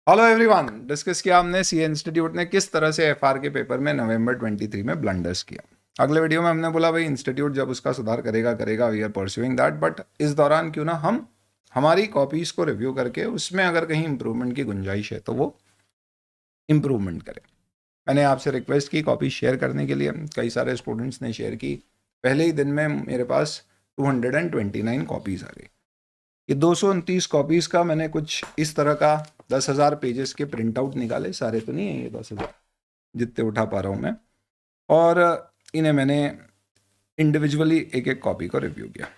Hello everyone, discuss किया हमने CA institute ने किस तरह से एफआर के पेपर में नवंबर 23 में ब्लंडर्स किया। अगले वीडियो में हमने बोला भाई इंस्टीट्यूट जब उसका सुधार करेगा we are pursuing that, but इस दौरान क्यों ना हम हमारी कॉपीज को रिव्यू करके उसमें अगर कहीं इंप्रूवमेंट की गुंजाइश है तो वो इंप्रूवमेंट करें। मैंने आपसे रिक्वेस्ट की कॉपी शेयर करने के लिए, कई सारे स्टूडेंट्स ने शेयर की। पहले ही दिन में मेरे पास 229 कॉपीज आ गई। ये 229 कॉपीज का मैंने कुछ इस तरह का 10,000 पेजेस के प्रिंट आउट निकाले, सारे तो नहीं है ये 10,000 जितने उठा पा रहा हूँ मैं, और इन्हें मैंने इंडिविजुअली एक एक कॉपी को रिव्यू किया।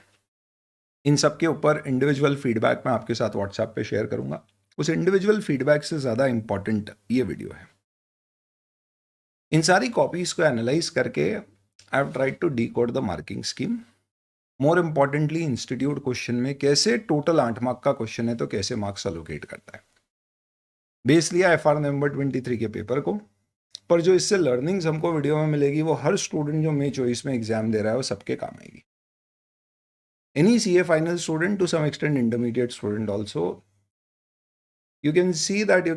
इन सब के ऊपर इंडिविजुअल फीडबैक मैं आपके साथ व्हाट्सएप पे शेयर करूंगा। उस इंडिविजुअल फीडबैक से ज़्यादा इंपॉर्टेंट ये वीडियो है। इन सारी कॉपीज को एनालाइज करके I have tried to decode the marking scheme. More importantly institute question में कैसे टोटल 8 मार्क का क्वेश्चन है तो कैसे मार्क्स अलोकेट करता है। बेस लिया एफआर नवंबर 23 के पेपर को, पर जो इससे लर्निंग्स हमको वीडियो में मिलेगी वो हर स्टूडेंट जो मे चॉइस में एग्जाम दे रहा है वो सबके काम आएगी। Any CA final student, to some extent intermediate student also, you can see that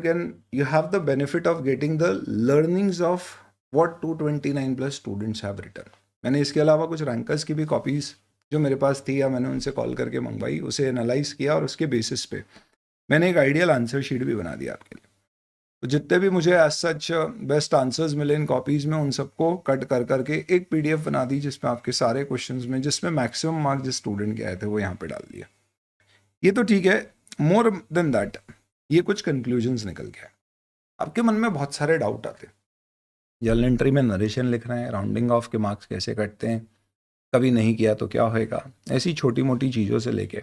you have the benefit of getting the learnings of what 229 plus students have written. मैंने इसके अलावा कुछ रैंकर्स की भी कॉपीज जो मेरे पास थी या मैंने उनसे कॉल करके मंगवाई, उसे एनालाइज किया और उसके बेसिस पे मैंने एक आइडियल आंसर शीट भी बना दिया आपके लिए। तो जितने भी मुझे एज सच बेस्ट आंसर्स मिले इन कॉपीज में, उन सबको कट कर करके एक पीडीएफ बना दी जिसमें आपके सारे क्वेश्चंस में जिसमें मैक्सिमम मार्क्स जिस स्टूडेंट के आए थे वो यहाँ पे डाल दिया। ये तो ठीक है, मोर देन दैट ये कुछ कंक्लूजन्स निकल गया। आपके मन में बहुत सारे डाउट आते हैं। जर्नल एंट्री में नरेशन लिख रहे हैं, राउंडिंग ऑफ के मार्क्स कैसे कटते हैं, कभी नहीं किया तो क्या होएगा, ऐसी छोटी मोटी चीज़ों से लेके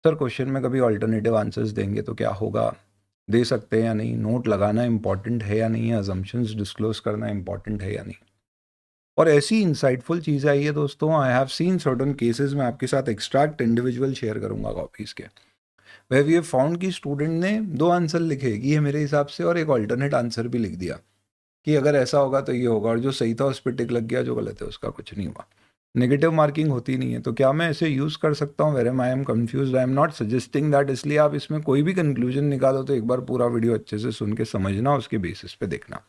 सर क्वेश्चन में कभी ऑल्टरनेटिव आंसर्स देंगे तो क्या होगा, दे सकते हैं या नहीं, नोट लगाना इंपॉर्टेंट है या नहीं है, अजम्पशंस डिस्क्लोज करना इंपॉर्टेंट है या नहीं, और ऐसी इंसाइटफुल चीज़ आई है दोस्तों। I have seen certain cases में आपके साथ एक्सट्रैक्ट इंडिविजुअल शेयर करूंगा कॉपीज़ के, वह वी फाउंड कि स्टूडेंट ने 2 आंसर लिखे कि ये मेरे हिसाब से, और एक ऑल्टरनेट आंसर भी लिख दिया कि अगर ऐसा होगा तो ये होगा, और जो सही था उस पर टिक लग गया, जो गलत है उसका कुछ नहीं हुआ। नेगेटिव मार्किंग होती नहीं है। तो क्या मैं इसे यूज़ कर सकता हूँ? Where I am confuse, I am not suggesting that. इसलिए आप इसमें कोई भी कंक्लूजन निकालो तो एक बार पूरा वीडियो अच्छे से सुन के समझना, उसके बेसिस पे देखना।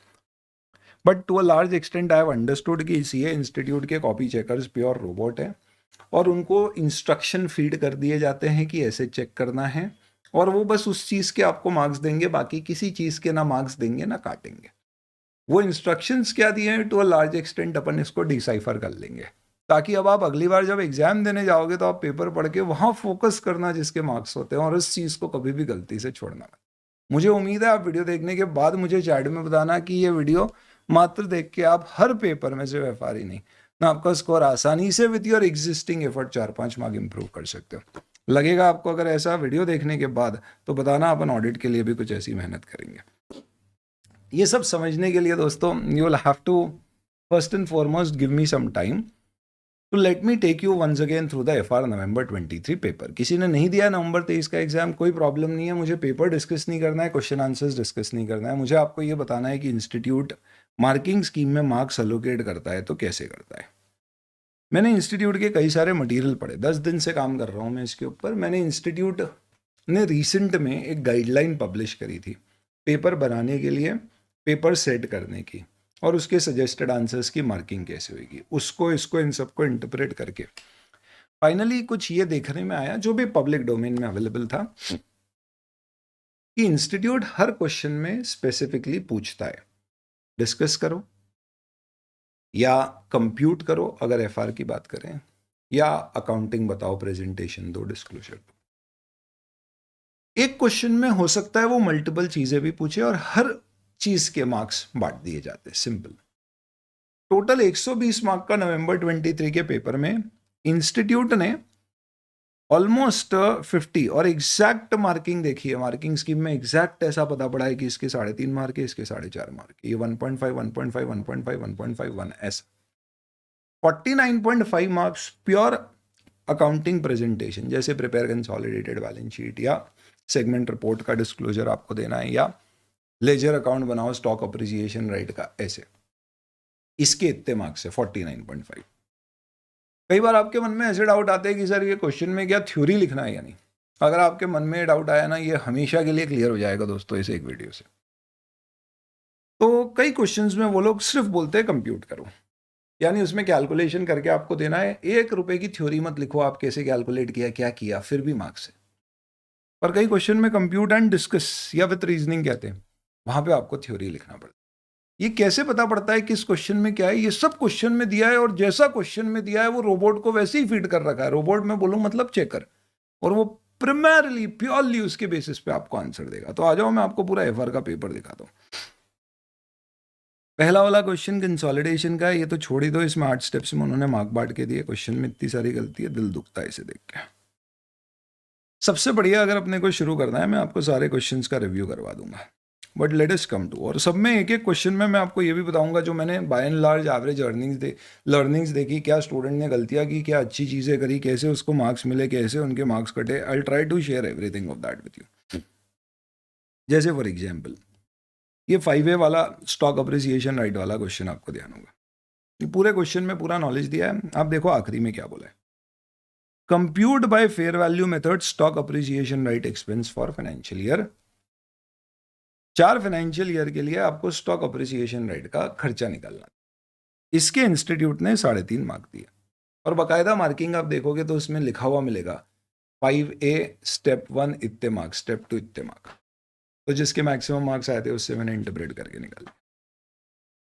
But to a large extent I have understood कि सीए इंस्टीट्यूट के कॉपी चेकर्स प्योर रोबोट है और उनको इंस्ट्रक्शन फीड कर दिए जाते हैं कि ऐसे चेक करना है, और वो बस उस चीज़ के आपको मार्क्स देंगे, बाकी किसी चीज़ के ना मार्क्स देंगे ना काटेंगे। वो इंस्ट्रक्शंस क्या दिए हैं टू अ लार्ज एक्सटेंट अपन इसको डिसाइफर कर लेंगे, ताकि अब आप अगली बार जब एग्जाम देने जाओगे तो आप पेपर पढ़ के वहाँ फोकस करना जिसके मार्क्स होते हैं, और इस चीज़ को कभी भी गलती से छोड़ना मत। मुझे उम्मीद है आप वीडियो देखने के बाद मुझे चैट में बताना कि ये वीडियो मात्र देख के आप हर पेपर में सिर्फ एफआर ही नहीं ना, आपका स्कोर आसानी से with your existing effort 4-5 mark improve कर सकते हो। लगेगा आपको अगर ऐसा वीडियो देखने के बाद तो बताना, अपन ऑडिट के लिए भी कुछ ऐसी मेहनत करेंगे। ये सब समझने के लिए दोस्तों you will have to first and foremost give me some time to let me take you once again through the FR November 23 paper. किसी ने नहीं दिया नवंबर 23 का एग्जाम, कोई प्रॉब्लम नहीं है। मुझे पेपर डिस्कस नहीं करना है, क्वेश्चन आंसर्स डिस्कस नहीं करना है। मुझे आपको ये बताना है कि इंस्टीट्यूट मार्किंग स्कीम में मार्क्स अलोकेट करता है तो कैसे करता है। मैंने इंस्टीट्यूट के कई सारे मटेरियल पढ़े, 10 दिन से काम कर रहा हूँ मैं इसके ऊपर। मैंने इंस्टीट्यूट ने रिसेंट में एक गाइडलाइन पब्लिश करी थी पेपर बनाने के लिए, पेपर सेट करने की, और उसके सजेस्टेड आंसर्स की मार्किंग कैसे होगी, उसको इसको इन सबको इंटरप्रेट करके फाइनली कुछ ये देखने में आया, जो भी पब्लिक डोमेन में अवेलेबल था, कि इंस्टीट्यूट हर क्वेश्चन में स्पेसिफिकली पूछता है डिस्कस करो या कंप्यूट करो अगर एफआर की बात करें, या अकाउंटिंग बताओ, प्रेजेंटेशन दो, डिस्क्लोजर दो। एक क्वेश्चन में हो सकता है वो मल्टीपल चीजें भी पूछे और हर चीज के मार्क्स बांट दिए जाते हैं। सिंपल। टोटल 120 मार्क का नवंबर 23 के पेपर में इंस्टीट्यूट ने ऑलमोस्ट 50, और एग्जैक्ट मार्किंग देखिए, मार्किंग स्कीम में एग्जैक्ट ऐसा पता पड़ा है कि इसके 3.5 मार्क है, इसके 4.5 मार्क, ये 1.5, 1.5, 1.5, 1.5, 1 ऐसा 49.5 मार्क्स प्योर अकाउंटिंग प्रेजेंटेशन, जैसे प्रिपेयर कंसोलिडेटेड बैलेंस शीट या सेगमेंट रिपोर्ट का डिस्क्लोजर आपको देना है, या लेजर अकाउंट बनाओ स्टॉक अप्रिसिएशन राइट का, ऐसे इसके इतने मार्क्स है 49.5। कई बार आपके मन में ऐसे डाउट आते हैं कि सर ये क्वेश्चन में क्या थ्योरी लिखना है या नहीं। अगर आपके मन में डाउट आया ना, ये हमेशा के लिए क्लियर हो जाएगा दोस्तों इस एक वीडियो से। तो कई क्वेश्चंस में वो लोग सिर्फ बोलते हैं कंप्यूट करो, यानी उसमें कैलकुलेशन करके आपको देना है। 1 रुपए की थ्योरी मत लिखो, आप कैसे कैलकुलेट किया, क्या किया, फिर भी मार्क्स है। पर कई क्वेश्चन में कंप्यूट एंड डिस्कस या विथ रीजनिंग कहते हैं, वहां पे आपको थ्योरी लिखना पड़ता है। ये कैसे पता पड़ता है किस क्वेश्चन में क्या है? ये सब क्वेश्चन में दिया है, और जैसा क्वेश्चन में दिया है वो रोबोट को वैसे ही फीड कर रखा है। रोबोट में बोलूं मतलब चेकर, और वो प्राइमरली प्योरली उसके बेसिस पे आपको आंसर देगा। तो आ जाओ, मैं आपको पूरा एफआर का पेपर दिखाता हूँ। पहला वाला क्वेश्चन कंसोलिडेशन का है, ये तो छोड़ ही दो, इसमें 8 स्टेप्स में उन्होंने मार्क बांट के दिए। क्वेश्चन में इतनी सारी गलती है, दिल दुखता है इसे देख के। सबसे बढ़िया अगर अपने को शुरू करना है, मैं आपको सारे क्वेश्चंस का रिव्यू करवा दूंगा, but let us come to, और सब में एक एक क्वेश्चन में मैं आपको ये भी बताऊंगा जो मैंने by and large average learnings देखी, क्या स्टूडेंट ने गलतियां की, क्या अच्छी चीज़ें करी, कैसे उसको मार्क्स मिले, कैसे उनके मार्क्स कटे। I try to share everything of that with you. जैसे फॉर एग्जाम्पल ये 5A वाला स्टॉक अप्रिसिएशन राइट वाला क्वेश्चन आपको ध्यान होगा। ये पूरे क्वेश्चन में पूरा नॉलेज दिया है। आप देखो आखिरी में क्या बोला है, compute bye fair value method stock appreciation right expense for financial year. 4 financial year के लिए आपको स्टॉक अप्रिसिएशन राइट का खर्चा निकालना। इसके इंस्टीट्यूट ने 3.5 मार्क दिया, और बाकायदा मार्किंग आप देखोगे तो उसमें लिखा हुआ मिलेगा 5A स्टेप 1 इतने मार्क्स, स्टेप 2 इतने मार्क्स। तो जिसके मैक्सिमम मार्क्स आए थे उससे मैंने इंटरप्रेट करके निकाला।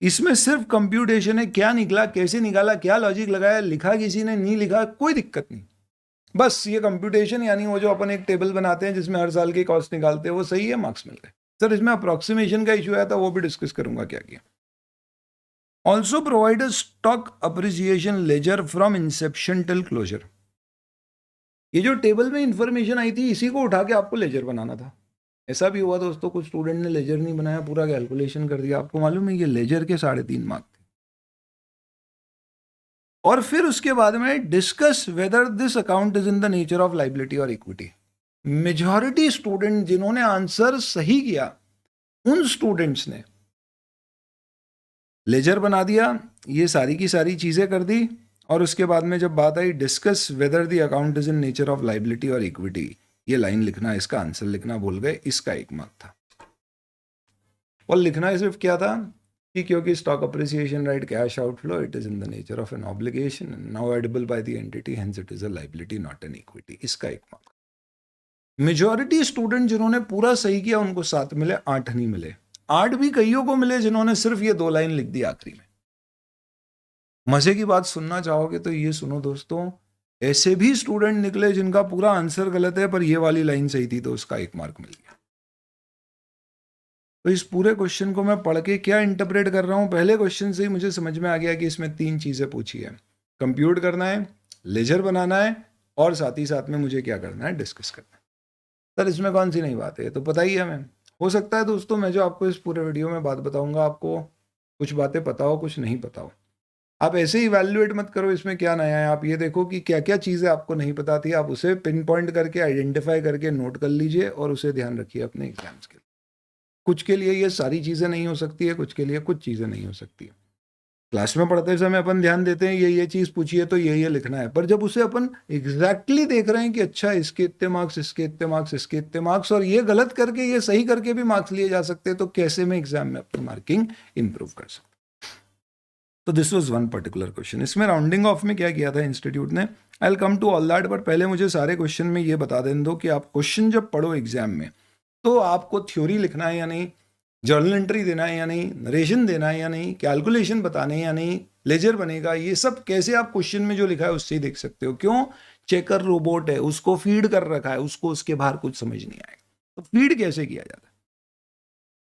इसमें सिर्फ कंप्यूटेशन है, क्या निकला, कैसे निकाला, क्या लॉजिक लगाया, लिखा किसी ने, नहीं लिखा, कोई दिक्कत नहीं। बस ये कंप्यूटेशन, यानी वो जो अपन एक टेबल बनाते हैं जिसमें हर साल की कॉस्ट निकालते हैं, वो सही है, मार्क्स मिल गए। सर इसमें अप्रोक्सीमेशन का इशू आया था, वो भी डिस्कस करूंगा क्या किया। Also provide a stock appreciation ledger from inception till closure. ये जो टेबल में इंफॉर्मेशन आई थी, इसी को उठा के आपको लेजर बनाना था। ऐसा भी हुआ दोस्तों, कुछ स्टूडेंट ने लेजर नहीं बनाया, पूरा कैलकुलेशन कर दिया। आपको मालूम है ये लेजर के 3.5 मार्क थे। और फिर उसके बाद में discuss whether this account is in the nature of liability और इक्विटी। मेजॉरिटी स्टूडेंट जिन्होंने आंसर सही किया, उन स्टूडेंट्स ने लेजर बना दिया, ये सारी की सारी चीजें कर दी, और उसके बाद में जब बात I discuss whether the account is in nature of liability और इक्विटी, ये लाइन लिखना, इसका आंसर लिखना भूल गए, इसका 1 मार्क था। और लिखना सिर्फ क्या था कि क्योंकि stock appreciation right cash outflow, it is in the nature of an obligation now edible by the entity, hence it is a liability not an equity, इसका 1 मार्क। मेजॉरिटी स्टूडेंट जिन्होंने पूरा सही किया उनको 7 मिले, 8 नहीं मिले। 8 भी कईयों को मिले जिन्होंने सिर्फ ये 2 लाइन लिख दी आखिरी में। मजे की बात सुनना चाहोगे तो ये सुनो दोस्तों, ऐसे भी स्टूडेंट निकले जिनका पूरा आंसर गलत है, पर ये वाली लाइन सही थी, तो उसका 1 मार्क मिल गया। तो इस पूरे क्वेश्चन को मैं पढ़ के क्या इंटरप्रेट कर रहा हूं, पहले क्वेश्चन से ही मुझे समझ में आ गया कि इसमें 3 चीजें पूछी है, कंप्यूट करना है, लेजर बनाना है, और साथ ही साथ में मुझे क्या करना है, डिस्कस करना है। सर इसमें कौन सी नई बात है, तो पता ही है हमें। हो सकता है दोस्तों मैं जो आपको इस पूरे वीडियो में बात बताऊंगा, आपको कुछ बातें पता हो, कुछ नहीं पता हो। आप ऐसे ही इवैल्यूएट मत करो इसमें क्या नया है, आप ये देखो कि क्या क्या चीज़ें आपको नहीं पता थी, आप उसे पिन पॉइंट करके आइडेंटिफाई करके नोट कर लीजिए, और उसे ध्यान रखिए अपने एग्जाम्स के लिए। कुछ के लिए ये सारी चीज़ें नहीं हो सकती है, कुछ के लिए कुछ चीज़ें नहीं हो सकती है। क्लास में पढ़ते समय अपन ध्यान देते हैं ये चीज़ पूछी है तो ये लिखना है, पर जब उसे अपन एग्जैक्टली देख रहे हैं कि अच्छा इसके इतने मार्क्स, इसके इतने मार्क्स, इसके इतने मार्क्स, और ये गलत करके ये सही करके भी मार्क्स लिए जा सकते हैं, तो कैसे मैं एग्जाम में अपनी मार्किंग इंप्रूव कर सकता हूँ। तो this was one particular question. इसमें राउंडिंग ऑफ में क्या किया था इंस्टीट्यूट ने, I will come to all that, but पहले मुझे सारे क्वेश्चन में ये बता देने दो कि आप क्वेश्चन जब पढ़ो एग्जाम में, तो आपको थ्योरी लिखना है या नहीं, जर्नल एंट्री देना है या नहीं, नरेशन देना है या नहीं, कैलकुलेशन बताने या नहीं, लेजर बनेगा, ये सब कैसे आप क्वेश्चन में जो लिखा है उससे ही देख सकते हो। क्यों? चेकर रोबोट है, उसको फीड कर रखा है, उसको उसके बाहर कुछ समझ नहीं आएगा। तो फीड कैसे किया जाता है?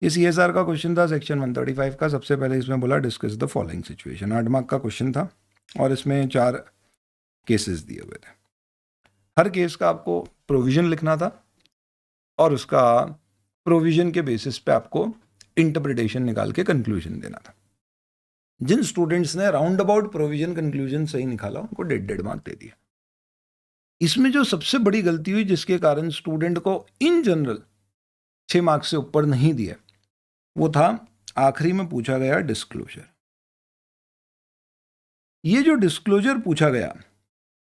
ये CSR का क्वेश्चन था सेक्शन 135 का। सबसे पहले इसमें बोला discuss the following situation, 8 mark का क्वेश्चन था, और इसमें 4 केसेस दिए हुए थे। हर केस का आपको प्रोविजन लिखना था, और उसका प्रोविजन के बेसिस पे आपको इंटरप्रिटेशन निकाल के कंक्लूजन देना था। जिन स्टूडेंट्स ने राउंड अबाउट प्रोविजन कंक्लूजन सही निकाला उनको 1.5 मार्क दे दिया। इसमें जो सबसे बड़ी गलती हुई जिसके कारण स्टूडेंट को इन जनरल 6 मार्क से ऊपर नहीं दिया, वो था आखिरी में पूछा गया डिस्क्लोजर। ये जो डिस्क्लोजर पूछा गया,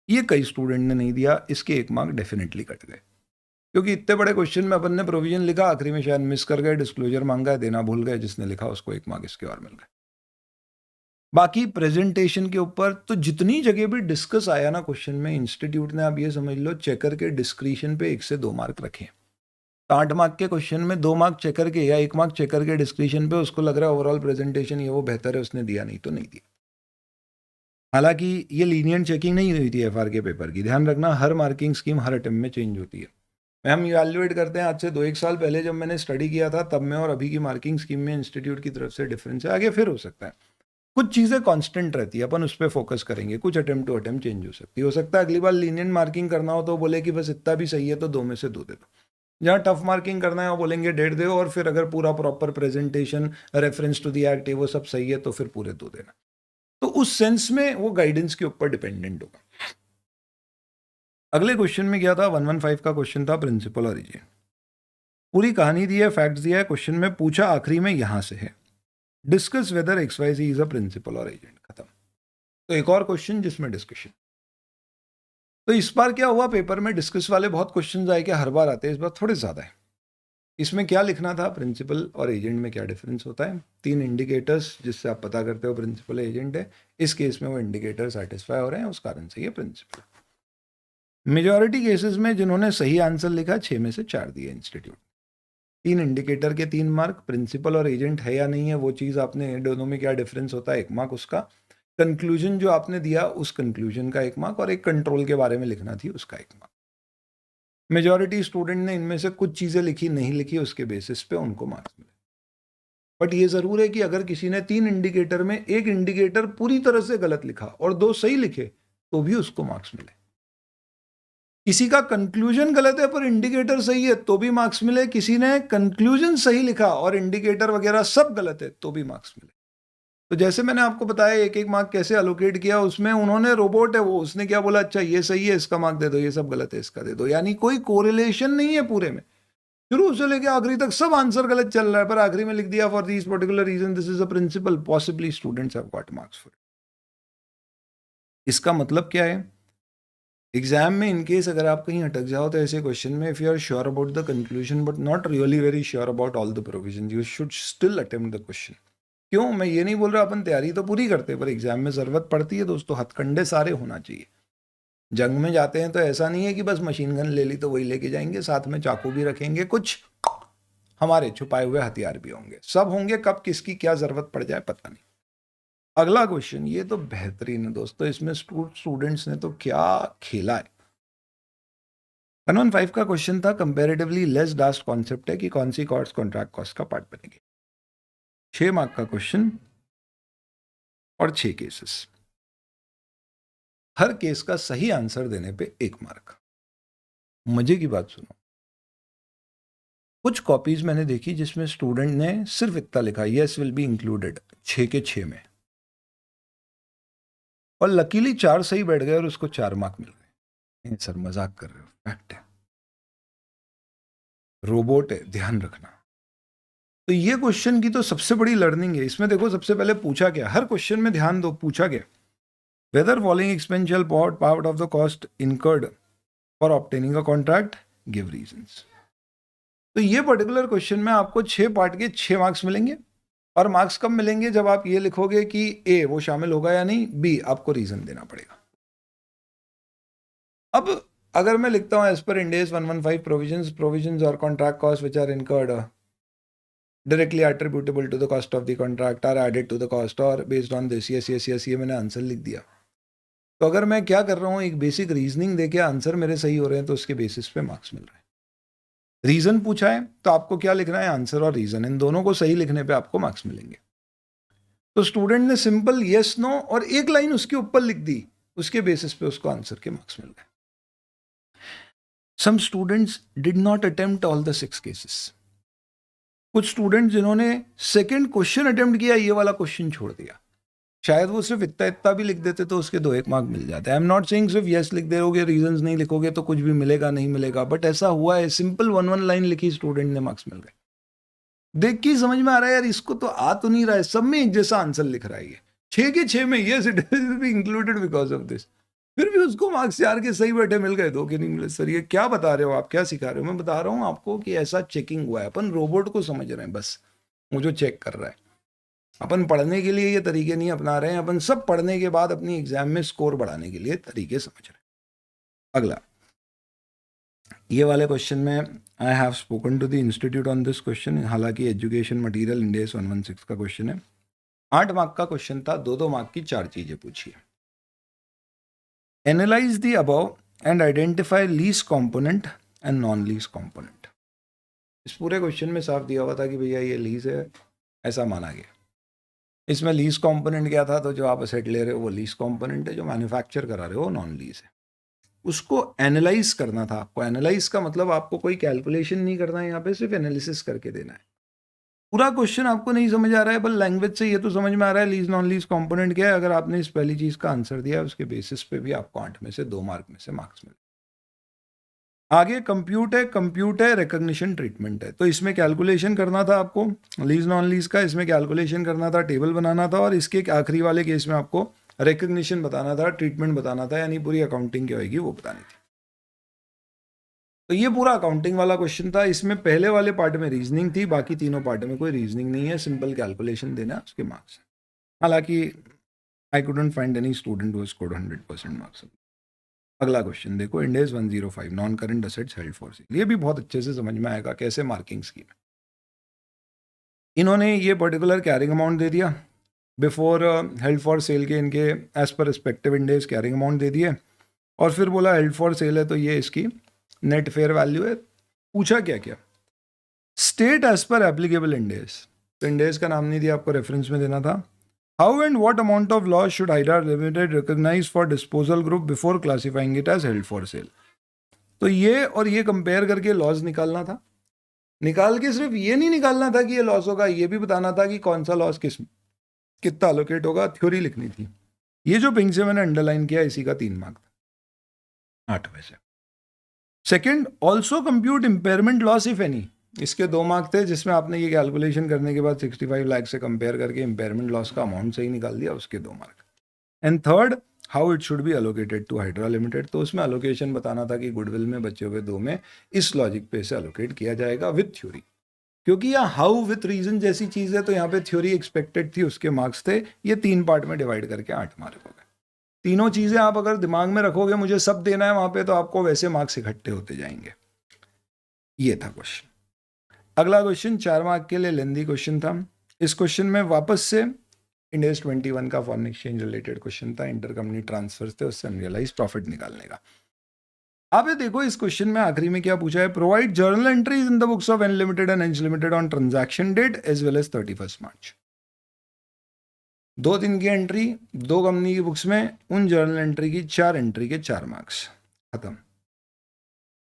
ये कई स्टूडेंट ने नहीं दिया, इसके 1 मार्क डेफिनेटली कट गए। क्योंकि इतने बड़े क्वेश्चन में अपन ने प्रोविजन लिखा, आखिरी में शायद मिस कर गए, डिस्क्लोजर मांगा है, देना भूल गए, जिसने लिखा उसको 1 मार्क इसके और मिल गए। बाकी प्रेजेंटेशन के ऊपर तो जितनी जगह भी डिस्कस आया ना क्वेश्चन में, इंस्टीट्यूट ने आप ये समझ लो चेकर के डिस्क्रिशन पे 1 से 2 मार्क रखे। 8 मार्क के क्वेश्चन में 2 मार्क चेकर के या 1 मार्क चेकर के डिस्क्रिशन पे, उसको लग रहा है ओवरऑल प्रेजेंटेशन ये वो बेहतर है, उसने दिया, नहीं तो नहीं दिया। हालांकि ये लीनियंट चेकिंग नहीं हुई थी एफआर के पेपर की, ध्यान रखना हर मार्किंग स्कीम हर अटेम्प्ट में चेंज होती है। हम इवैल्यूएट करते हैं आज से 2-1 साल पहले जब मैंने स्टडी किया था तब में और अभी की मार्किंग स्कीम में इंस्टीट्यूट की तरफ से डिफरेंस है, आगे फिर हो सकता है। कुछ चीज़ें कांस्टेंट रहती है, अपन उस पर फोकस करेंगे, कुछ अटेम्प्ट टू अटेम्प्ट चेंज हो सकता है अगली बार लीनियंट मार्किंग करना हो तो बोले कि बस इतना भी सही है तो 2 में से 2 दे दो, जहाँ टफ मार्किंग करना है वो बोलेंगे 1.5 दो, और फिर अगर पूरा proper presentation reference to the act वो सब सही है तो फिर पूरे 2 देना। तो उस सेंस में वो गाइडेंस के ऊपर डिपेंडेंट होगा। अगले क्वेश्चन में क्या था, 115 का क्वेश्चन था प्रिंसिपल ओरिजिन। पूरी कहानी दी है, फैक्ट्स दिया है, क्वेश्चन में पूछा आखिरी में यहां से है, discuss whether XYZ is a principal और एजेंट, खत्म। तो एक और क्वेश्चन जिसमें डिस्कशन। तो इस बार क्या हुआ, पेपर में डिस्कस वाले बहुत क्वेश्चन आए, क्या हर बार आते हैं, इस बार थोड़े ज्यादा है। इसमें क्या लिखना था, प्रिंसिपल और एजेंट में क्या डिफरेंस होता है, 3 इंडिकेटर्स जिससे आप पता करते हो प्रिंसिपल एजेंट है। इस केस में वो इंडिकेटर सेटिस्फाई हो रहे हैं, उस कारण से ये प्रिंसिपल। मेजॉरिटी केसेस में जिन्होंने सही आंसर लिखा 6 में से 4 दिए इंस्टीट्यूट। 3 इंडिकेटर के 3 मार्क, प्रिंसिपल और एजेंट है या नहीं है वो चीज़ आपने, दोनों में क्या डिफरेंस होता है 1 मार्क उसका, कंक्लूजन जो आपने दिया उस कंक्लूजन का 1 मार्क, और एक कंट्रोल के बारे में लिखना थी उसका 1 मार्क। मेजॉरिटी स्टूडेंट ने इनमें से कुछ चीज़ें लिखी, नहीं लिखी, उसके बेसिस पे उनको मार्क्स मिले। बट ये ज़रूर है कि अगर किसी ने 3 इंडिकेटर में 1 इंडिकेटर पूरी तरह से गलत लिखा और 2 सही लिखे तो भी उसको मार्क्स मिले। किसी का कंक्लूजन गलत है पर इंडिकेटर सही है तो भी मार्क्स मिले, किसी ने कंक्लूजन सही लिखा और इंडिकेटर वगैरह सब गलत है तो भी मार्क्स मिले। तो जैसे मैंने आपको बताया 1-1 मार्क कैसे अलोकेट किया, उसमें उन्होंने रोबोट है वो, उसने क्या बोला, अच्छा ये सही है इसका मार्क दे दो, ये सब गलत है इसका दे दो, यानी कोई कोरिलेशन नहीं है पूरे में, शुरू से लेकर आखिरी तक सब आंसर गलत चल रहा है, पर आखिरी में लिख दिया for this particular reason this is a principal, possibly students have got marks for. इसका मतलब क्या है, एग्जाम में इनकेस अगर आप कहीं अटक जाओ तो ऐसे क्वेश्चन में if you are sure about the conclusion but not really very sure about all the provision, you should still attempt the question. क्यों, मैं ये नहीं बोल रहा अपन तैयारी तो पूरी करते हैं, पर एग्जाम में जरूरत पड़ती है दोस्तों, हथकंडे सारे होना चाहिए। जंग में जाते हैं तो ऐसा नहीं है कि बस मशीन गन ले ली तो वही लेके जाएंगे, साथ में चाकू भी रखेंगे, कुछ हमारे छुपाए हुए हथियार भी होंगे, सब होंगे, कब किसकी क्या जरूरत पड़ जाए पता नहीं। अगला क्वेश्चन, ये तो बेहतरीन है दोस्तों, इसमें स्टूडेंट्स ने तो क्या खेला है। 115 का क्वेश्चन था, कंपैरेटिवली लेस डास्ट कॉन्सेप्ट है कि कौन सी कॉस्ट कॉन्ट्रैक्ट कॉस्ट का पार्ट बनेगी। 6 मार्क का क्वेश्चन और 6 केसेस, हर केस का सही आंसर देने पे 1 मार्क। मजे की बात सुनो, कुछ कॉपीज मैंने देखी जिसमें स्टूडेंट ने सिर्फ इतना लिखा, यस विल बी इंक्लूडेड, 6 के 6 में, और लकीली 4 सही बैठ गए और उसको 4 मार्क मिल गए। सर मजाक कर रहे हो, फैक्ट है, रोबोट है, ध्यान रखना। तो ये क्वेश्चन की तो सबसे बड़ी लर्निंग है। इसमें देखो सबसे पहले पूछा क्या, हर क्वेश्चन में ध्यान दो, पूछा क्या, whether following expense shall part of the cost incurred for obtaining a contract, give reasons. तो ये पर्टिकुलर क्वेश्चन में आपको 6 पार्ट के 6 मार्क्स मिलेंगे, और मार्क्स कब मिलेंगे, जब आप ये लिखोगे कि ए वो शामिल होगा या नहीं, बी आपको रीजन देना पड़ेगा। अब अगर मैं लिखता हूं एज पर इंडेस 115 प्रोविजंस और contract cost which are incurred directly attributable to the cost of the contract are added to the cost or based on this, yes ये मैंने आंसर लिख दिया। तो अगर मैं क्या कर रहा हूँ, एक बेसिक रीजनिंग देके आंसर मेरे सही हो रहे हैं तो उसके बेसिस पे मार्क्स मिल रहे हैं। रीजन पूछा है तो आपको क्या लिखना है, आंसर और रीजन, इन दोनों को सही लिखने पे आपको मार्क्स मिलेंगे। तो स्टूडेंट ने सिंपल यस नो और एक लाइन उसके ऊपर लिख दी, उसके बेसिस पे उसको आंसर के मार्क्स मिल गए। Some students did not attempt all the 6 cases. कुछ स्टूडेंट जिन्होंने सेकंड क्वेश्चन अटेम्प्ट किया, ये वाला क्वेश्चन छोड़ दिया, शायद वो सिर्फ इतना भी लिख देते तो उसके 2-1 मार्क मिल जाते। आई एम नॉट सेइंग सिर्फ यस लिख दोगे, रीजंस नहीं लिखोगे तो कुछ भी मिलेगा नहीं मिलेगा, बट ऐसा हुआ है, सिंपल 1 लाइन लिखी, स्टूडेंट ने मार्क्स मिल गए। देख के समझ में आ रहा है यार इसको तो आ तो नहीं रहा है, सब में एक जैसा आंसर लिख रहा है, ये 6 के 6 में, yes it will be included because of this. फिर भी उसको मार्क्स 4 के सही बैठे मिल गए, 2 के नहीं मिले। सर ये क्या बता रहे हो आप, क्या सिखा रहे हो? मैं बता रहा हूँ आपको कि ऐसा चेकिंग हुआ है, अपन रोबोट को समझ रहे हैं बस, वो जो चेक कर रहा है। अपन पढ़ने के लिए ये तरीके नहीं अपना रहे हैं, अपन सब पढ़ने के बाद अपनी एग्जाम में स्कोर बढ़ाने के लिए तरीके समझ रहे हैं। अगला ये वाले क्वेश्चन में I have spoken to the institute on this question, हालांकि एजुकेशन मटेरियल इंडिया 116 का क्वेश्चन है। 8 मार्क का क्वेश्चन था, 2-2 मार्क की 4 चीजें पूछी है। Analyse the above and identify least component and non least component. इस पूरे क्वेश्चन में साफ दिया हुआ था कि भैया ये लीज है, ऐसा माना गया। इसमें लीज कंपोनेंट क्या था, तो जो आप असेट ले रहे हो वो लीज कंपोनेंट है, जो मैन्युफैक्चर करा रहे हो नॉन लीज है। उसको एनालाइज करना था आपको। एनालाइज का मतलब आपको कोई कैलकुलेशन नहीं करना है, यहाँ पे सिर्फ एनालिसिस करके देना है। पूरा क्वेश्चन आपको नहीं समझ आ रहा है, पर लैंग्वेज से ये तो समझ में आ रहा है लीज नॉन लीज कंपोनेंट क्या है। अगर आपने इस पहली चीज का आंसर दिया, उसके बेसिस पे भी आपको 8 में से 2 मार्क में से मार्क्स मिले। आगे कंप्यूट है रिकॉग्निशन ट्रीटमेंट है, तो इसमें कैलकुलेशन करना था आपको लीज नॉन लीज का, इसमें कैलकुलेशन करना था, टेबल बनाना था, और इसके आखिरी वाले केस में आपको रिकॉग्निशन बताना था, ट्रीटमेंट बताना था, यानी पूरी अकाउंटिंग क्या होगी वो बतानी थी। तो ये पूरा अकाउंटिंग वाला क्वेश्चन था। इसमें पहले वाले पार्ट में रीजनिंग थी, बाकी तीनों पार्ट में कोई रीजनिंग नहीं है, सिंपल कैलकुलेशन देना उसके मार्क्स। हालांकि I couldn't find any student who scored 100% marks. अगला क्वेश्चन देखो, इंडेस 105 non current assets held for cell. ये भी बहुत अच्छे से समझ में आएगा कैसे मार्किंग स्कीम। इन्होंने ये पर्टिकुलर कैरिंग अमाउंट दे दिया, बिफोर हेल्ड फॉर सेल के इनके as per respective indices carrying amount दे दिए, और फिर बोला हेल्ड फॉर सेल है तो ये इसकी नेट फेयर वैल्यू है। पूछा क्या क्या, स्टेट एज पर एप्लीकेबल इंडेस, तो इंडेस का नाम नहीं दिया, आपको रेफरेंस में देना था। How and what amount of loss should Hydra Limited recognise for disposal group before classifying it as held for sale. तो ये और ये कंपेयर करके लॉस निकालना था। निकाल के सिर्फ ये नहीं निकालना था कि ये लॉस होगा, ये भी बताना था कि कौन सा लॉस कितना अलोकेट होगा, थ्योरी लिखनी थी। ये जो पिंक से मैंने अंडरलाइन किया, इसी का 3 मार्क था 8 में से। Second, also compute impairment loss if any, इसके 2 मार्क थे, जिसमें आपने ये कैलकुलेशन करने के बाद 65 लाख से कंपेयर करके इंपेयरमेंट लॉस का अमाउंट सही निकाल दिया, उसके 2 mark. And third, how it should be allocated to Hydra Limited, तो उसमें अलोकेशन बताना था कि गुडविल में बचे हुए 2 में इस लॉजिक पे से अलोकेट किया जाएगा विथ थ्योरी। क्योंकि यहाँ हाउ विथ रीजन जैसी चीज है, तो यहाँ पे थ्योरी एक्सपेक्टेड थी, उसके मार्क्स थे। ये 3 पार्ट में डिवाइड करके 8 मार्क हो गए। तीनों चीजें आप अगर दिमाग में रखोगे, मुझे सब देना है वहां पे, तो आपको वैसे मार्क्स इकट्ठे होते जाएंगे। ये था क्वेश्चन। अगला क्वेश्चन 4 मार्क के लिए लेंदी क्वेश्चन था। इस क्वेश्चन में वापस से इंडेस 21 का फॉरेन एक्सचेंज रिलेटेड क्वेश्चन था, इंटर कंपनी ट्रांसफर थे, उससे अनरियलाइज प्रॉफिट निकालने का। आप ये देखो, इस क्वेश्चन में आखिरी में क्या पूछा है, provide journal entries in the books of N Limited and S Limited on transaction date as well as 31 March. 2 दिन की एंट्री 2 कंपनी की बुक्स में, उन जर्नल एंट्री की 4 एंट्री के 4 मार्क्स, खत्म।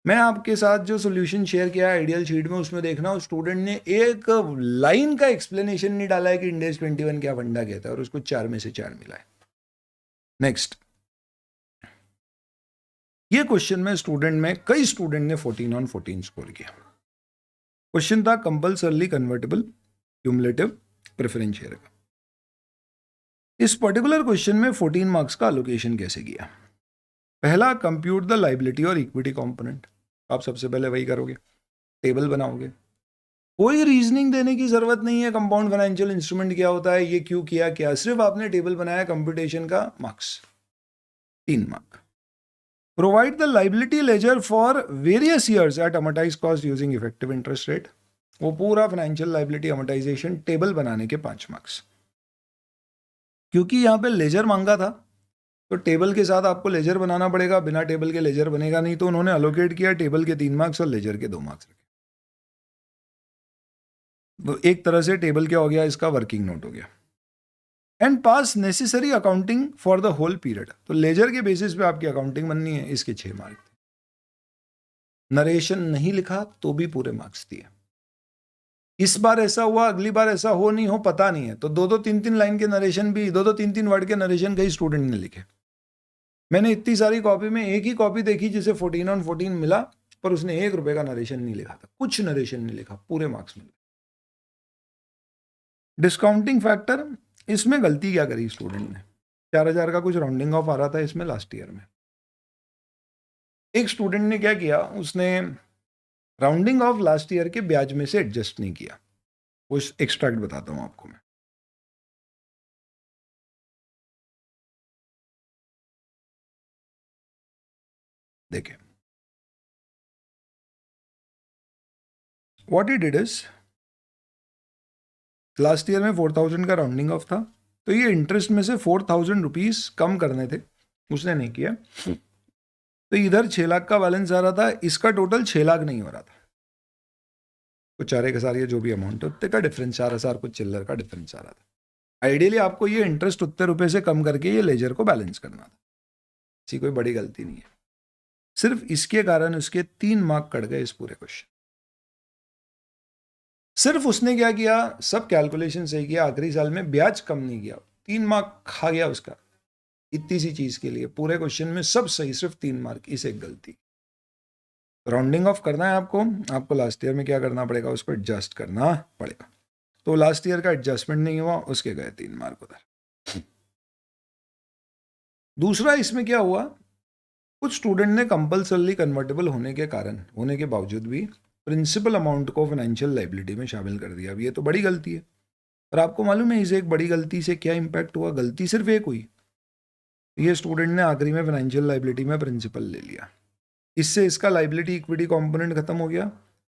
मैं आपके साथ जो सोल्यूशन शेयर किया है आइडियल शीट में, उसमें देखना उस स्टूडेंट ने एक लाइन का एक्सप्लेनेशन नहीं डाला है कि इंडेस 21 क्या फंडा कहता है, और उसको 4 में से 4 मिला है। नेक्स्ट, ये क्वेश्चन में स्टूडेंट में कई स्टूडेंट ने 14 on 14 स्कोर किया। क्वेश्चन था compulsorily convertible cumulative preference share का। इस पर्टिकुलर क्वेश्चन में 14 मार्क्स का अलोकेशन कैसे किया। पहला, कंप्यूट द लायबिलिटी और इक्विटी कंपोनेंट। आप सबसे पहले वही करोगे, टेबल बनाओगे। कोई रीजनिंग देने की जरूरत नहीं है, कंपाउंड फाइनेंशियल इंस्ट्रूमेंट क्या होता है, ये क्यों किया, क्या, सिर्फ आपने टेबल बनाया, कंप्यूटेशन का marks 3 mark. Provide the liability ledger for various years at amortised cost using effective interest rate. वो पूरा फाइनेंशियल लायबिलिटी अमोर्टाइजेशन टेबल बनाने के 5 मार्क्स। क्योंकि यहां पे लेजर मांगा था, तो टेबल के साथ आपको लेजर बनाना पड़ेगा, बिना टेबल के लेजर बनेगा नहीं, तो उन्होंने अलोकेट किया टेबल के 3 मार्क्स और लेजर के 2 मार्क्स रखे। तो एक तरह से टेबल क्या हो गया, इसका वर्किंग नोट हो गया। And pass necessary accounting for the whole period, तो लेजर के बेसिस पे आपकी अकाउंटिंग बननी है, इसके 6 मार्क थे। नरेशन नहीं लिखा तो भी पूरे मार्क्स दिए। इस बार ऐसा हुआ, अगली बार ऐसा हो नहीं हो पता नहीं है, तो 2-2, 3-3 लाइन के नरेशन भी, 2-2, 3-3 वर्ड के नरेशन कई स्टूडेंट ने लिखे। मैंने इतनी सारी कॉपी में एक ही कॉपी देखी जिसे 14 on 14 मिला, पर उसने 1 रुपए का नरेशन नहीं लिखा था, कुछ नरेशन नहीं लिखा, पूरे मार्क्स मिले। डिस्काउंटिंग फैक्टर, इसमें गलती क्या करी स्टूडेंट ने, 4000 का कुछ राउंडिंग ऑफ आ रहा था इसमें लास्ट ईयर में, एक स्टूडेंट ने क्या किया, उसने राउंडिंग ऑफ लास्ट ईयर के ब्याज में से एडजस्ट नहीं किया। वो एक्सट्रैक्ट बताता हूं आपको मैं। देखिए what he did is, last year में 4000 का राउंडिंग ऑफ था, तो ये इंटरेस्ट में से 4000 रुपीज कम करने थे, उसने नहीं किया। तो इधर 6 लाख का बैलेंस आ रहा था, इसका टोटल 6 लाख नहीं हो रहा था, कुछ 4,000 ये जो भी अमाउंट है उतने का डिफरेंस, 4,000 कुछ चिल्लर का डिफरेंस आ रहा था। आइडियली आपको ये इंटरेस्ट उतने रुपए से कम करके ये लेजर को बैलेंस करना था, ऐसी कोई बड़ी गलती नहीं है। सिर्फ इसके कारण उसके 3 मार्क कट गए इस पूरे क्वेश्चन। सिर्फ उसने क्या किया, सब कैलकुलेशन सही किया, आखिरी साल में ब्याज कम नहीं किया, 3 मार्क खा गया उसका इतनी सी चीज के लिए। पूरे क्वेश्चन में सब सही, सिर्फ 3 मार्क, इस एक गलती। राउंडिंग ऑफ करना है आपको लास्ट ईयर में क्या करना पड़ेगा, उसको एडजस्ट करना पड़ेगा। तो लास्ट ईयर का एडजस्टमेंट नहीं हुआ, उसके गए 3 मार्क उधर। दूसरा इसमें क्या हुआ, कुछ स्टूडेंट ने कंपल्सरली कन्वर्टेबल होने के बावजूद भी प्रिंसिपल अमाउंट को फाइनेंशियल लाइबिलिटी में शामिल कर दिया। अब ये तो बड़ी गलती है, और आपको मालूम है इस एक बड़ी गलती से क्या इंपैक्ट हुआ। गलती सिर्फ एक हुई, ये स्टूडेंट ने आखिरी में फाइनेंशियल लाइबिलिटी में प्रिंसिपल ले लिया, इससे इसका लाइबिलिटी इक्विटी कंपोनेंट खत्म हो गया,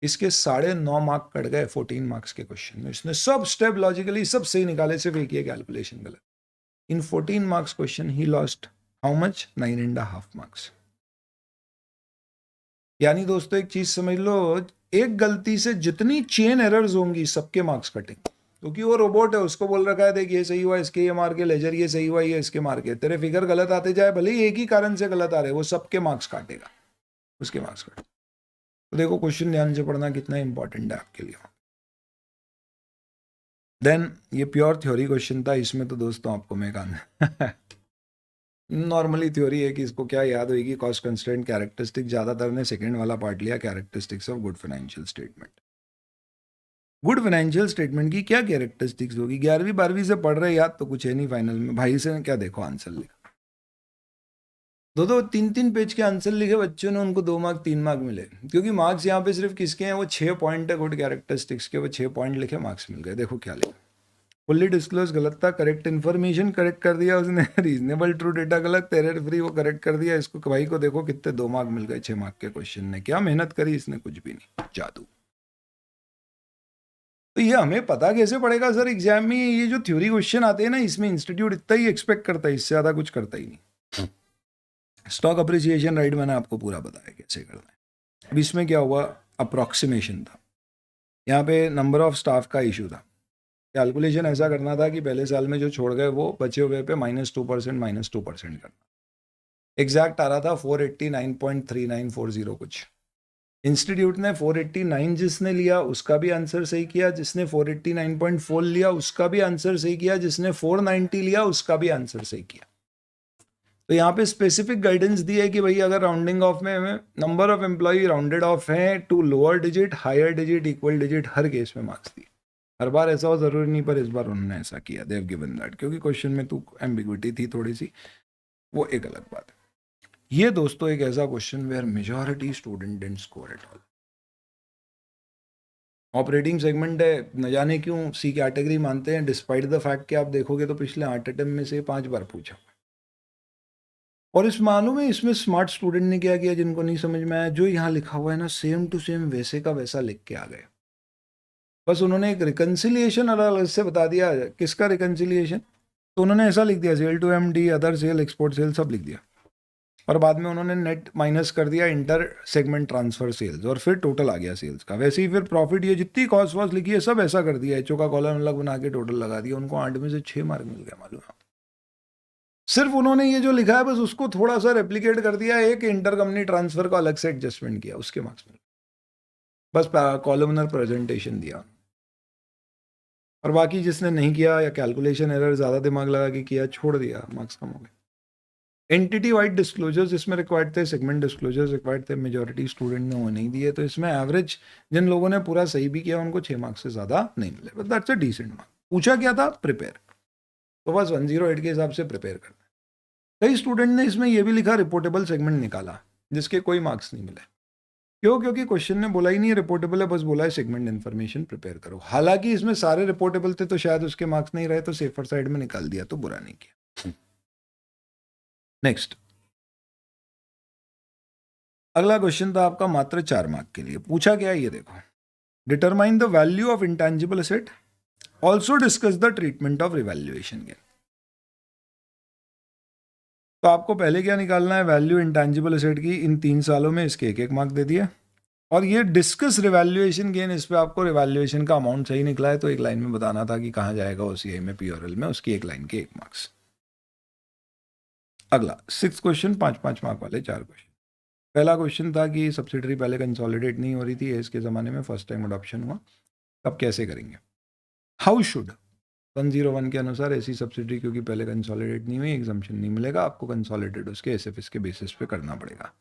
इसके 9.5 मार्क कट गए 14 मार्क्स के क्वेश्चन में। इसने सब स्टेप लॉजिकली सब सही निकाले, सिर्फ एक ही कैलकुलेशन गलत। इन 14 marks question he lost how much, 9.5 marks. यानी दोस्तों एक चीज समझ लो, एक गलती से जितनी चेन एरर्स होंगी सबके मार्क्स कटेंगे, क्योंकि वो रोबोट है, उसको बोल रखा है देख ये सही हुआ इसके ये मार्क है, लेजर ये सही हुआ ये इसके मार्क है। तेरे फिगर गलत आते जाए, भले ही एक ही कारण से गलत आ रहे, वो सबके मार्क्स काटेगा, उसके मार्क्स काटेगा। तो देखो क्वेश्चन ध्यान से पढ़ना कितना इंपॉर्टेंट है आपके लिए। देन ये प्योर थ्योरी क्वेश्चन था, इसमें तो दोस्तों आपको मैं कहना नॉर्मली थ्योरी है कि इसको क्या याद होगी, कॉस्ट कंस्ट्रेंट कैरेक्टरिस्टिक, ज्यादातर ने सेकंड वाला पार्ट लिया, characteristics of good financial statement. Good financial statement की क्या कैरेक्टरिस्टिक्स होगी, 11वीं 12वीं से पढ़ रहे याद तो कुछ है नहीं, फाइनल में भाई से क्या देखो आंसर लिखा, 2-3 पेज के आंसर लिखे बच्चों ने, उनको 2 मार्क 3 मार्क मिले, क्योंकि मार्क्स यहाँ पे सिर्फ किसके हैं, वो 6 पॉइंट है गुड कैरेक्टरिस्टिक्स के, वो 6 पॉइंट लिखे, मार्क्स मिल गए। देखो क्या लिखा, फुल्ली डिस्क्लोज गलत था, करेक्ट इन्फॉर्मेशन करेक्ट कर दिया उसने, रीजनेबल ट्रू डेटा गलत, एरर फ्री वो करेक्ट कर दिया। इसको भाई को देखो कितने 2 मार्क मिल गए 6 मार्क के क्वेश्चन ने, क्या मेहनत करी इसने, कुछ भी नहीं, जादू। तो ये हमें पता कैसे पड़ेगा सर एग्जाम में, ये जो थ्योरी क्वेश्चन आते हैं ना, इसमें इंस्टीट्यूट इतना ही एक्सपेक्ट करता है, इससे ज्यादा कुछ करता ही नहीं। स्टॉक अप्रिसिएशन राइट मैंने आपको पूरा बताया कैसे करना है। अब इसमें क्या हुआ, अप्रॉक्सीमेशन था, यहाँ पे नंबर ऑफ स्टाफ का इशू था, कैलकुलेशन ऐसा करना था कि पहले साल में जो छोड़ गए वो बचे हुए पे -2% करना। एग्जैक्ट आ रहा था 489.3940 कुछ। इंस्टीट्यूट ने 489 जिसने लिया उसका भी आंसर सही किया, जिसने 489.4 लिया उसका भी आंसर सही किया, जिसने 490 लिया उसका भी आंसर सही किया। तो यहाँ पे स्पेसिफिक गाइडेंस दी है कि भाई अगर राउंडिंग ऑफ में number of employ rounded off है to lower digit, higher digit, equal digit, हर केस में मार्क्स दिए। हर बार ऐसा हो जरूरी नहीं, पर इस बार उन्होंने ऐसा किया, दे हैव गिवन दैट, क्योंकि क्वेश्चन में तो एम्बिग्विटी थी थोड़ी सी, वो एक अलग बात है। ये दोस्तों एक ऐसा question where majority student didn't score at all. Operating segment है, न जाने क्यों सी कैटेगरी मानते हैं, डिस्पाइट द फैक्ट कि आप देखोगे तो पिछले 8 अटेम्प्ट में से 5 बार पूछा। और इस मालूम है इसमें स्मार्ट स्टूडेंट ने क्या किया, जिनको नहीं समझ में आया, जो यहाँ लिखा हुआ है ना सेम टू सेम वैसे का वैसा लिख के आ गए। बस उन्होंने एक रिकन्सिलिएशन अलग अलग से बता दिया, किसका रिकन्सिलिएशन, तो उन्होंने ऐसा लिख दिया sale to MD, other sale, export sale सब लिख दिया, और बाद में उन्होंने नेट माइनस कर दिया इंटर सेगमेंट ट्रांसफर सेल्स, और फिर टोटल आ गया सेल्स का। वैसे ही फिर प्रॉफिट, ये जितनी कॉस्ट वॉस्ट लिखी है सब ऐसा कर दिया, एचओ का कॉलम अलग बना के टोटल लगा दिया। उनको 8 में से 6 मार्क मिल गया, मालूम है। सिर्फ उन्होंने ये जो लिखा है बस उसको थोड़ा सा रेप्लिकेट कर दिया, एक इंटर कंपनी ट्रांसफर का अलग से एडजस्टमेंट किया, उसके मार्क्स मिल, बस कॉलमनर प्रेजेंटेशन दिया। और बाकी जिसने नहीं किया या कैलकुलेशन एरर ज़्यादा दिमाग लगा के किया, छोड़ दिया, मार्क्स कम हो गए। एंटिटी वाइड डिस्क्लोजर्स इसमें रिक्वायर्ड थे, सेगमेंट डिस्क्लोजर्स रिक्वायर्ड थे, मेजॉरिटी स्टूडेंट ने वो नहीं दिए, तो इसमें एवरेज जिन लोगों ने पूरा सही भी किया उनको 6 मार्क्स से ज़्यादा नहीं मिले, but that's a decent mark. पूछा क्या था, प्रिपेयर, तो बस 108 के हिसाब से प्रिपेयर करना। कई स्टूडेंट ने इसमें यह भी लिखा रिपोर्टेबल सेगमेंट निकाला, जिसके कोई मार्क्स नहीं मिले। क्यों? क्योंकि क्वेश्चन ने बोला ही नहीं रिपोर्टेबल है, बस बोला है सेगमेंट इन्फॉर्मेशन प्रिपेयर करो। हालांकि इसमें सारे रिपोर्टेबल थे तो शायद उसके मार्क्स नहीं रहे, तो सेफर साइड में निकाल दिया, तो बुरा नहीं किया। नेक्स्ट, अगला क्वेश्चन था आपका मात्र 4 मार्क के लिए। पूछा क्या है ये देखो, determine the value of intangible asset, also discuss the treatment of revaluation gain. तो आपको पहले क्या निकालना है, वैल्यू इंटेंजिबल एसेट की इन 3 सालों में, इसके 1-1 मार्क दे दिया। और ये डिस्कस रिवैल्यूएशन गेन, इस पे आपको रिवैल्यूएशन का अमाउंट सही निकला है तो एक लाइन में बताना था कि कहाँ जाएगा ओसीआई में, पीओरएल में, उसकी एक लाइन के 1 मार्क्स। अगला 6 क्वेश्चन, 5-5 मार्क वाले 4 क्वेश्चन। पहला क्वेश्चन था कि सब्सिडरी पहले कंसोलिडेट नहीं हो रही थी, इसके ज़माने में फर्स्ट टाइम अडॉप्शन हुआ, अब कैसे करेंगे। हाउ शुड 101 के अनुसार ऐसी सब्सिडरी क्योंकि पहले कंसोलिडेट नहीं हुई, एग्जम्पशन नहीं मिलेगा, आपको कंसोलिडेट उसके एसएफएस के बेसिस पे करना पड़ेगा।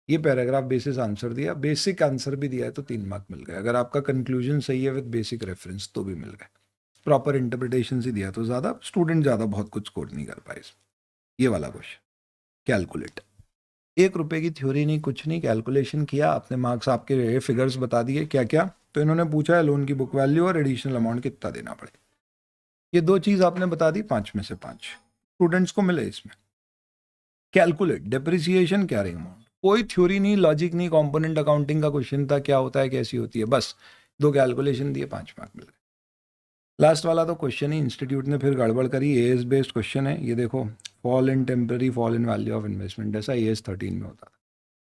ये पैराग्राफ बेसिस आंसर दिया, बेसिक आंसर भी दिया है तो 3 मार्क मिल गए। अगर आपका कंक्लूजन सही है विद बेसिक रेफरेंस तो भी मिल गए। प्रॉपर इंटरप्रिटेशन से दिया तो ज़्यादा, स्टूडेंट ज़्यादा बहुत कुछ स्कोर नहीं कर पाए। ये वाला क्वेश्चन, कैलकुलेट, 1 रुपए की थ्योरी नहीं, कुछ नहीं, कैलकुलेशन किया, अपने मार्क्स आपके फिगर्स बता दिए क्या क्या। तो इन्होंने पूछा है लोन की बुक वैल्यू और एडिशनल अमाउंट कितना देना पड़े, ये 2 चीज़ आपने बता दी, 5 में से 5 स्टूडेंट्स को मिले इसमें। कैलकुलेट डेप्रिसिएशन कैरिंग अमाउंट, कोई थ्योरी नहीं, लॉजिक नहीं, कंपोनेंट अकाउंटिंग का क्वेश्चन था, क्या होता है कैसी होती है, बस 2 कैलकुलेशन दिए, 5 मार्क मिल गए। लास्ट वाला तो क्वेश्चन ही इंस्टीट्यूट ने फिर गड़बड़ करी, एएस बेस्ड क्वेश्चन है ये देखो, fall in temporary fall in value of investment, ऐसा एएस 13 में होता था,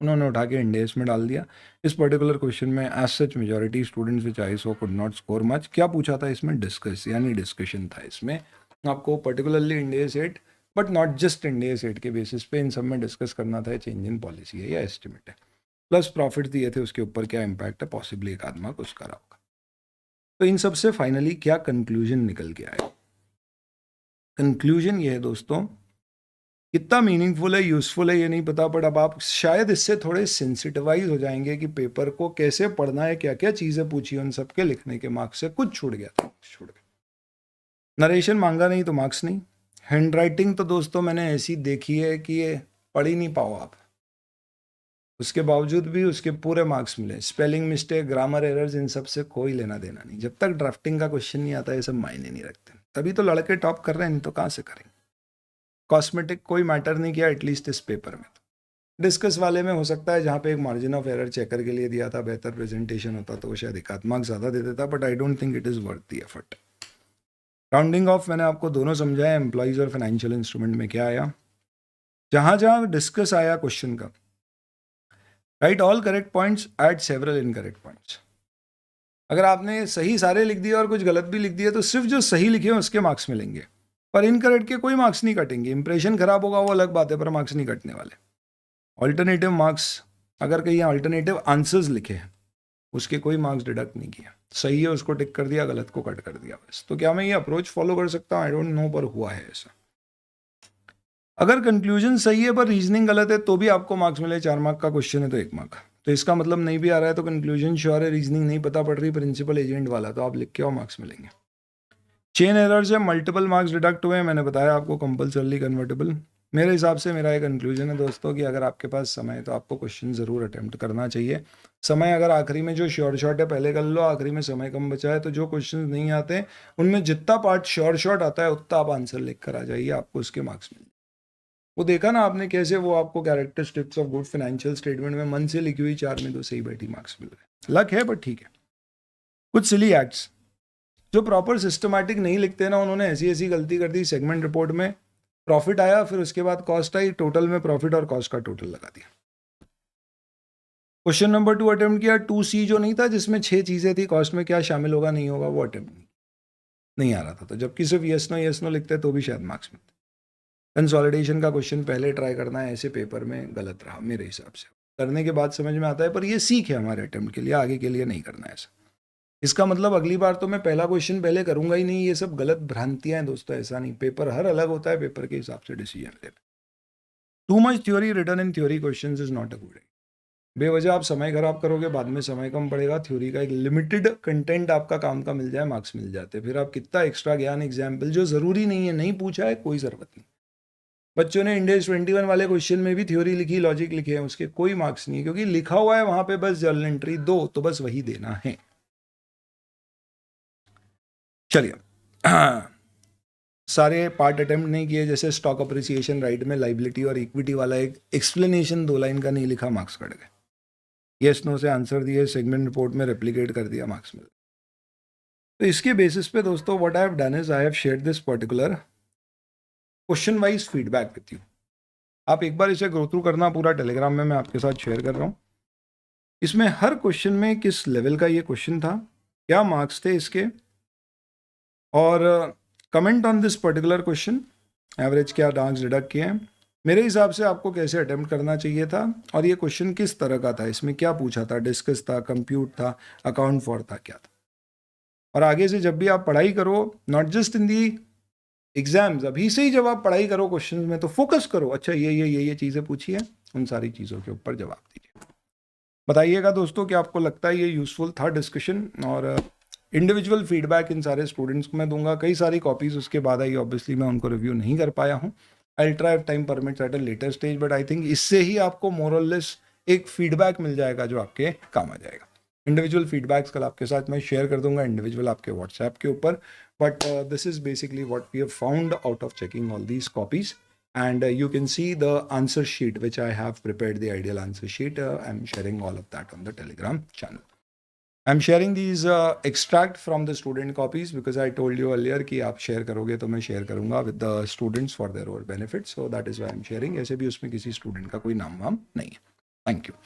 उन्होंने उठा के इंडेस में डाल दिया। इस पर्टिकुलर क्वेश्चन में as such majority students which I saw could not score much. क्या पूछा था इसमें, डिस्कस, यानी डिस्कशन था इसमें, आपको पर्टिकुलरली इंडेस 8 बट नॉट जस्ट इंडेस 8 के बेसिस पे इन सब में डिस्कस करना था, चेंज इन पॉलिसी है या एस्टिमेट है, प्लस प्रॉफिट दिए थे उसके ऊपर क्या इम्पैक्ट है, पॉसिबली 1 आध मार्क उसका रहा होगा। तो इन सब से फाइनली क्या कंक्लूजन निकल के आया, कंक्लूजन ये है दोस्तों, कितना मीनिंगफुल है, यूजफुल है ये नहीं पता, बट अब आप शायद इससे थोड़े सेंसिटिवाइज हो जाएंगे कि पेपर को कैसे पढ़ना है, क्या क्या चीज़ें पूछी, उन सबके लिखने के मार्क्स से कुछ छूट गया था, छूट गया। नरेशन मांगा नहीं तो मार्क्स नहीं। हैंड राइटिंग तो दोस्तों मैंने ऐसी देखी है कि ये पढ़ ही नहीं पाओ आप, उसके बावजूद भी उसके पूरे मार्क्स मिले। स्पेलिंग मिस्टेक, ग्रामर एरर्स, इन सब से कोई लेना देना नहीं, जब तक ड्राफ्टिंग का क्वेश्चन नहीं आता ये सब मायने नहीं रखते, तभी तो लड़के टॉप कर रहे हैं, नहीं तो कहाँ से करेंगे। कॉस्मेटिक कोई मैटर नहीं किया एटलीस्ट इस पेपर में। डिस्कस वाले में हो सकता है जहाँ पे एक मार्जिन ऑफ एरर चेकर के लिए दिया था, बेहतर प्रेजेंटेशन होता तो वो शायद 1 आध मार्क ज़्यादा दे देता, but I don't think it is worth the effort. Rounding off मैंने आपको दोनों समझाया, एम्प्लॉइज और फाइनेंशियल इंस्ट्रूमेंट में क्या आया, जहाँ जहाँ डिस्कस आया क्वेश्चन का, right all correct points, add several incorrect points. अगर आपने सही सारे लिख दिए और कुछ गलत भी लिख दिए तो सिर्फ जो सही लिखे हैं उसके मार्क्स मिलेंगे, पर इनकरेक्ट के कोई मार्क्स नहीं कटेंगे। इंप्रेशन खराब होगा वो अलग बात है, पर मार्क्स नहीं कटने वाले। ऑल्टरनेटिव मार्क्स, अगर कहीं ऑल्टरनेटिव आंसर्स लिखे हैं उसके कोई मार्क्स डिडक्ट नहीं किया, सही है उसको टिक कर दिया, गलत को कट कर दिया बस। तो क्या मैं ये अप्रोच फॉलो कर सकता हूँ, आई डोंट नो, पर हुआ है ऐसा। अगर कंक्लूजन सही है पर रीजनिंग गलत है तो भी आपको मार्क्स मिले, 4 मार्क का क्वेश्चन है तो 1 मार्क। तो इसका मतलब नहीं भी आ रहा है तो कंक्लूजन श्योर है, रीजनिंग नहीं पता पड़ रही, प्रिंसिपल एजेंट वाला, तो आप लिख के आओ, मार्क्स मिलेंगे। चेन एरर से मल्टीपल मार्क्स डिडक्ट हुए, मैंने बताया आपको कंपल्सरली कन्वर्टेबल। मेरे हिसाब से मेरा ये कंक्लूजन है दोस्तों कि अगर आपके पास समय है तो आपको क्वेश्चन ज़रूर अटेम्प्ट करना चाहिए। समय अगर आखिरी में जो श्योर शॉट है पहले कर लो, आखिरी में समय कम बचा है तो जो क्वेश्चन नहीं आते उनमें जितना पार्ट श्योर शॉट आता है उतना आप आंसर लिख कर आ जाइए, आपको उसके मार्क्स मिल। वो देखा ना आपने कैसे वो आपको characteristics of good financial statement में मन से लिखी हुई 4 में तो सही बैठी मार्क्स मिल रहे, लक है बट ठीक है। कुछ सिली एक्ट्स जो प्रॉपर सिस्टमैटिक नहीं लिखते ना, उन्होंने ऐसी ऐसी गलती कर दी, सेगमेंट रिपोर्ट में प्रॉफिट आया फिर उसके बाद कॉस्ट आई, टोटल में प्रॉफिट और कॉस्ट का टोटल लगा दिया। क्वेश्चन नंबर 2 अटेम्प्ट किया, 2C जो नहीं था जिसमें 6 चीजें थी, कॉस्ट में क्या शामिल होगा नहीं होगा, वो अटेम्प्ट नहीं आ रहा था, तो जबकि सिर्फ यस नो लिखते तो भी शायद मार्क्स मिलते। कंसोलिडेशन का क्वेश्चन पहले ट्राई करना है, ऐसे पेपर में गलत रहा मेरे हिसाब से, करने के बाद समझ में आता है, पर ये सीख है हमारे अटेम्प्ट के लिए, आगे के लिए नहीं करना है ऐसा। इसका मतलब अगली बार तो मैं पहला क्वेश्चन पहले करूंगा ही नहीं, ये सब गलत भ्रांतियां हैं दोस्तों, ऐसा नहीं, पेपर हर अलग होता है, पेपर के हिसाब से डिसीजन लेना। Too much theory return in theory questions is not a good. बेवजह आप समय खराब करोगे, बाद में समय कम पड़ेगा। थ्योरी का एक लिमिटेड कंटेंट आपका काम का मिल जाए, मार्क्स मिल जाते, फिर आप कितना एक्स्ट्रा ज्ञान एग्जाम्पल जो जरूरी नहीं है, नहीं पूछा है कोई जरूरत नहीं, बच्चों ने इंडेक्स 21 वाले क्वेश्चन में भी थ्योरी लिखी, लॉजिक लिखे हैं, उसके कोई मार्क्स नहीं है क्योंकि लिखा हुआ है वहां पे बस जर्नल एंट्री दो, तो बस वही देना है। चलिए सारे पार्ट अटेम्प्ट नहीं किए, जैसे स्टॉक अप्रिसिएशन राइट में लाइबिलिटी और इक्विटी वाला एक एक्सप्लेनेशन 2 लाइन का नहीं लिखा, मार्क्स कट गए। यस नो से आंसर दिए, सेगमेंट रिपोर्ट में रेप्लिकेट कर दिया, मार्क्स मिल गए। तो इसके बेसिस पे दोस्तों what I have done is I have shared this particular question wise feedback with you. आप एक बार इसे गो थ्रू करना पूरा, टेलीग्राम में मैं आपके साथ शेयर कर रहा हूँ। इसमें हर क्वेश्चन में किस लेवल का ये क्वेश्चन था, क्या मार्क्स थे इसके, और comment on this particular question, average क्या मार्क्स डिडक्ट किए हैं, मेरे हिसाब से आपको कैसे अटेम्प्ट करना चाहिए था, और ये क्वेश्चन किस तरह का था, इसमें क्या पूछा था, डिस्कस था, कंप्यूट था, अकाउंट फॉर था, क्या था। और आगे से जब भी आप पढ़ाई करो, not just in the exams, अभी से ही जब आप पढ़ाई करो क्वेश्चन में तो फोकस करो, अच्छा ये चीज़ें पूछी है, उन सारी चीज़ों के ऊपर जवाब दीजिए। बताइएगा दोस्तों कि आपको लगता है ये यूजफुल था डिस्कशन, और इंडिविजुअल फीडबैक इन सारे स्टूडेंट्स को मैं दूंगा। कई सारी कॉपीज उसके बाद आई, ऑब्वियसली मैं उनको रिव्यू नहीं कर पाया हूँ, I try if time permits at a later stage, but I think इससे ही आपको मोर और लेस एक फीडबैक मिल जाएगा जो आपके काम आ जाएगा। इंडिविजुअल फीडबैक्स कल आपके साथ मैं शेयर कर दूंगा इंडिविजुअल आपके व्हाट्सएप के ऊपर, but this is basically what we have found out of checking all these copies, and you can see the answer sheet which I have prepared, the ideal answer sheet. I'm sharing all of that on the Telegram channel. I'm sharing these extract from the student copies because I told you earlier कि आप share करोगे तो मैं share करूँगा with the students for their own benefit, so that is why I'm sharing. ऐसे भी उसमें किसी student का कोई नाम वाम नहीं है. Thank you.